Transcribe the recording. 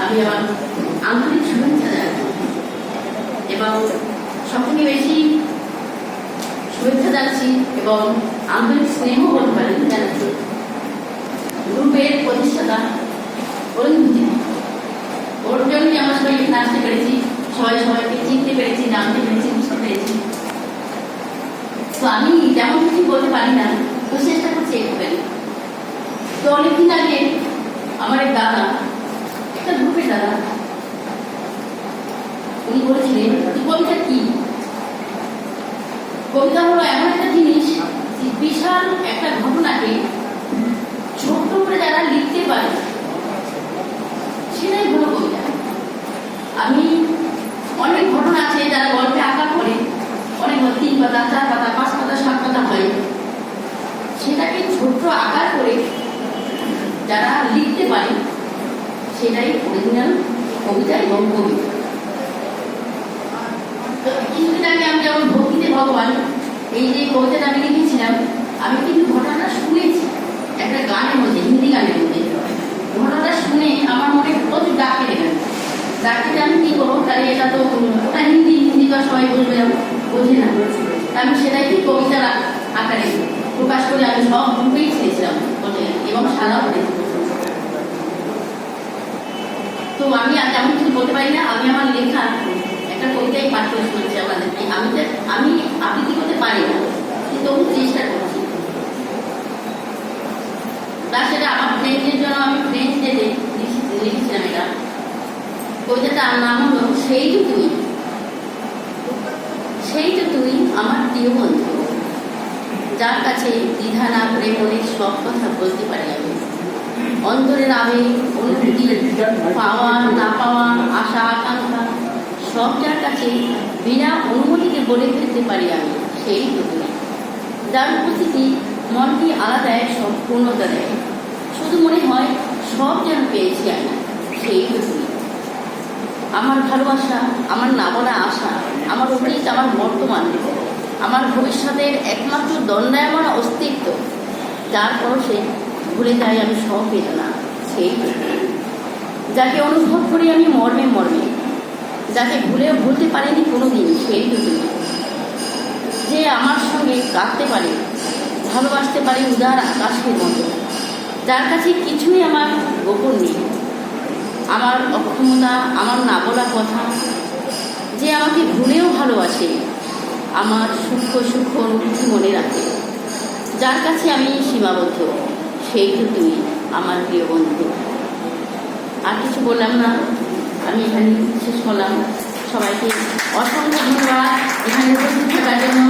আমি আমার আন্তরিক শুভেচ্ছা জানাই এবং সবথেকে বেশি শুভেচ্ছা জানাচ্ছি এবং আন্তরিক স্নেহ বলতে পারেন জানাচ্ছি গ্রুপের প্রতিষ্ঠাতা অরুণজি। ওর জন্যই আমরা সবাই এখানে আসতে পেরেছি, সবাইকে চিনতে পেরেছি, জানতে পেরেছি, বুঝতে পেরেছি। তো আমি তেমন কিছু বলতে পারি না, তো চেষ্টা করছি একটুখানি। তো অনেকদিন আগে আমার এক দাদা, একটা গ্রুপের দাদা, উনি বলেছিলেন কবিতা কি? কবিতা হলো এমন একটা জিনিস, বিশাল একটা ঘটনাকে ছোট্ট করে যারা লিখতে পারে সেটাই হলো কবিতা। আমি অনেক ঘটনা আছে যারা গল্পে আঁকা করে অনেক 3 পাতা 4 পাতা 5 পাতা 7 পাতা হয়, সেটাকে ছোট্ট আকার করে যারা লিখতে পারে সেটাই অরিজিনাল কবিতা এবং কবি। কিছুদিন আগে আমি যেমন ভক্তিতে ভগবান এই যে কবিতাটা আমি লিখেছিলাম, আমি কিন্তু ঘটনাটা শুনেছি একটা গানের মধ্যে, হিন্দি গানের মধ্যে। ঘটনাটা শুনে আমার মনে প্রচুর ডাক কেটে গেল। ডাক কেটে আমি কি করবো, তাহলে এটা তো ওটা হিন্দি তো সবাই বলবে, বোঝে না। আমি সেটাই কবিতার আকারে প্রকাশ করে আমি সব গ্রুপেই ছেড়েছিলাম এবং সারাও করেছি। তো আমি আর তেমন কিছু বলতে পারি না। আমি আমার লেখা একটা কবিতাই পাঠ করে শুনেছি আমাদেরকে। আমি আবৃত্তি করতে পারি না, কিন্তু আমি চেষ্টা করছি। সেটা আমার ফ্রেন্ডের জন্য আমি ফ্রেন্ড ডেতে লিখেছিলাম। এটা কবিতাটার নাম হলো সেই তো তুই। সেই তো তুই আমার প্রিয় বন্ধু, যার কাছে দ্বিধা না করে মনের সব কথা বলতে পারি আমি। অন্তরের আবেগ, অনুভূতি, পাওয়া না পাওয়া, আশা আকাঙ্ক্ষা সব যার কাছে বিনা অনুমতিতে বলে ফেলতে পারি আমি। সেই তো তুই, যার উপস্থিতি মনটি আলাদা এক সম্পূর্ণতা দেয়, শুধু মনে হয় সব যেন পেয়েছি আমি। সেই তো তুই আমার ভালোবাসা, আমার না বলা আশা, আমার অতীত, আমার বর্তমান, আমার ভবিষ্যতের একমাত্র দণ্ডায়মান অস্তিত্ব, যার পরশে ভুলে যাই আমি সব বেদনা। সেই যাকে অনুভব করি আমি মর্মে মর্মে, যাকে ভুলতে পারিনি কোনোদিন। সেই তো তুমি, যে আমার সঙ্গে কাঁদতে পারে, ভালোবাসতে পারে উদার আকাশের মতো, যার কাছে কিছুই আমার গোপন নেই, আমার অক্ষমতা, আমার না বলা কথা, যে আমাকে ভুলেও ভালোবাসে, আমার সূক্ষ্ম অনুভূতি মনে রাখে, যার কাছে আমি সীমাবদ্ধ। সেই তো তুই আমার প্রিয় বন্ধু। আর কিছু বললাম না, আমি এখানে শেষ করলাম। সবাইকে অসংখ্য ধন্যবাদ এখানে উপস্থিত থাকার জন্য।